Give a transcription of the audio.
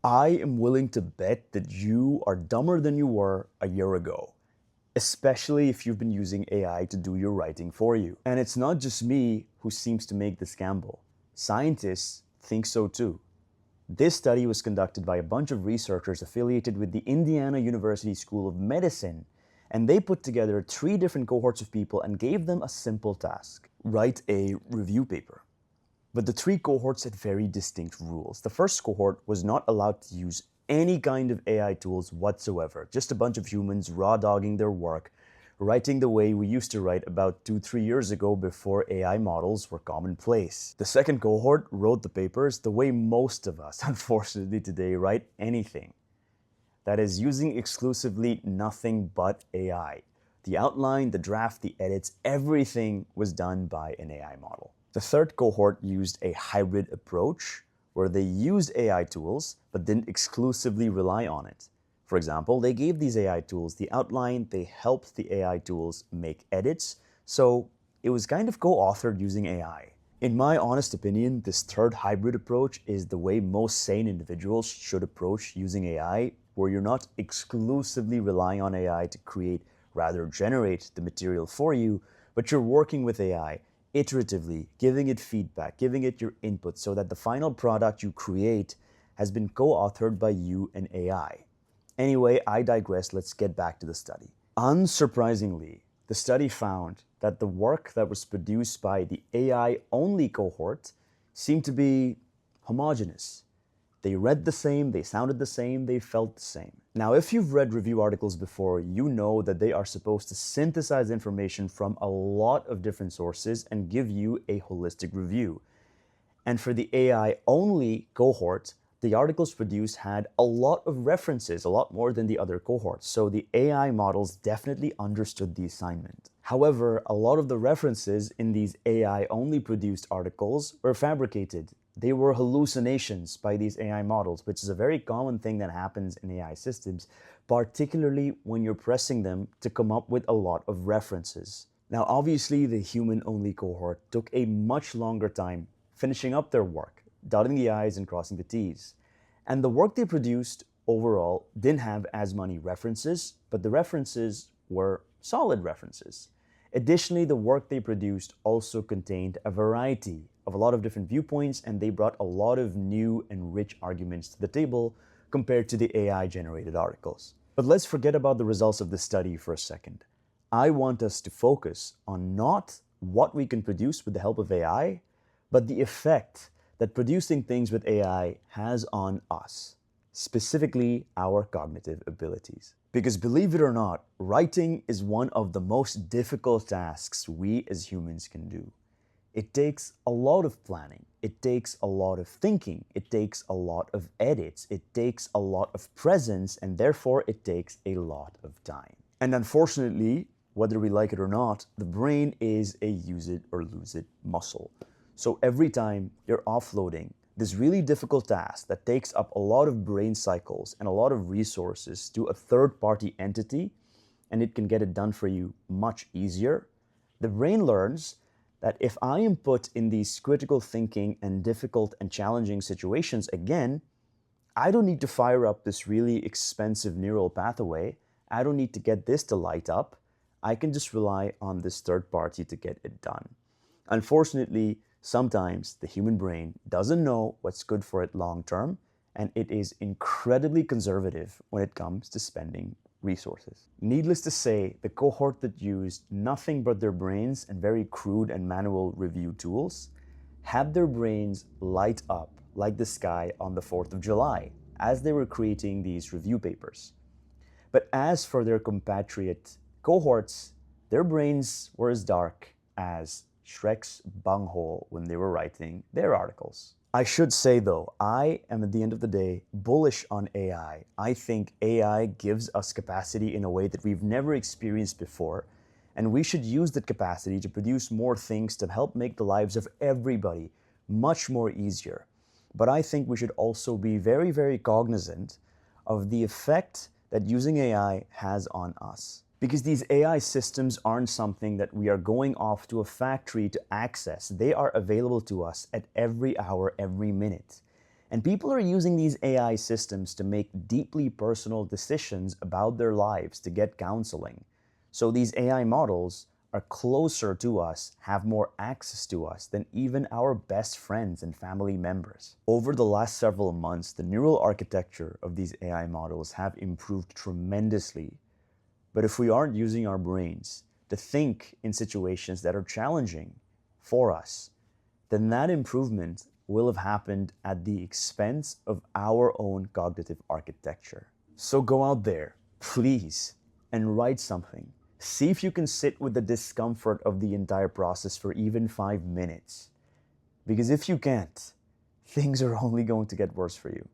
I am willing to bet that you are dumber than you were a year ago, especially if you've been using AI to do your writing for you. And it's not just me who seems to make this gamble. Scientists think so too. This study was conducted by a bunch of researchers affiliated with the Indiana University School of Medicine, and they put together 3 different cohorts of people and gave them a simple task: write a review paper. But the 3 cohorts had very distinct rules. The first cohort was not allowed to use any kind of AI tools whatsoever, just a bunch of humans raw dogging their work, writing the way we used to write about 2-3 years ago before AI models were commonplace. The second cohort wrote the papers the way most of us, unfortunately today, write anything. That is, using exclusively nothing but AI. The outline, the draft, the edits, everything was done by an AI model. The third cohort used a hybrid approach where they used AI tools but didn't exclusively rely on it. For example, they gave these AI tools the outline, they helped the AI tools make edits, so it was kind of co-authored using AI. In my honest opinion, this third hybrid approach is the way most sane individuals should approach using AI, where you're not exclusively relying on AI to create, rather generate the material for you, but you're working with AI iteratively, giving it feedback, giving it your input so that the final product you create has been co-authored by you and AI. Anyway, I digress. Let's get back to the study. Unsurprisingly, the study found that the work that was produced by the AI-only cohort seemed to be homogeneous. They read the same, they sounded the same, they felt the same. Now, if you've read review articles before, you know that they are supposed to synthesize information from a lot of different sources and give you a holistic review. And for the AI-only cohort, the articles produced had a lot of references, a lot more than the other cohorts. So the AI models definitely understood the assignment. However, a lot of the references in these AI-only produced articles were fabricated. They were hallucinations by these AI models, which is a very common thing that happens in AI systems, particularly when you're pressing them to come up with a lot of references. Now, obviously, the human-only cohort took a much longer time finishing up their work, dotting the I's and crossing the T's. And the work they produced overall didn't have as many references, but the references were solid references. Additionally, the work they produced also contained a variety of a lot of different viewpoints, and they brought a lot of new and rich arguments to the table compared to the AI-generated articles. But let's forget about the results of this study for a second. I want us to focus on not what we can produce with the help of AI, but the effect that producing things with AI has on us, specifically our cognitive abilities. Because believe it or not, writing is one of the most difficult tasks we as humans can do. It takes a lot of planning, it takes a lot of thinking, it takes a lot of edits, it takes a lot of presence, and therefore it takes a lot of time. And unfortunately, whether we like it or not, the brain is a use it or lose it muscle. So every time you're offloading this really difficult task that takes up a lot of brain cycles and a lot of resources to a third-party entity, and it can get it done for you much easier, the brain learns that if I am put in these critical thinking and difficult and challenging situations again, I don't need to fire up this really expensive neural pathway. I don't need to get this to light up. I can just rely on this third party to get it done. Unfortunately, sometimes the human brain doesn't know what's good for it long term, and it is incredibly conservative when it comes to spending resources. Needless to say, the cohort that used nothing but their brains and very crude and manual review tools had their brains light up like the sky on the 4th of July as they were creating these review papers. But as for their compatriot cohorts, their brains were as dark as Shrek's bunghole when they were writing their articles. I should say though, I am at the end of the day bullish on AI. I think AI gives us capacity in a way that we've never experienced before, and we should use that capacity to produce more things to help make the lives of everybody much more easier. But I think we should also be very, very cognizant of the effect that using AI has on us. Because these AI systems aren't something that we are going off to a factory to access. They are available to us at every hour, every minute. And people are using these AI systems to make deeply personal decisions about their lives to get counseling. So these AI models are closer to us, have more access to us than even our best friends and family members. Over the last several months, the neural architecture of these AI models have improved tremendously. But if we aren't using our brains to think in situations that are challenging for us, then that improvement will have happened at the expense of our own cognitive architecture. So go out there, please, and write something. See if you can sit with the discomfort of the entire process for even 5 minutes. Because if you can't, things are only going to get worse for you.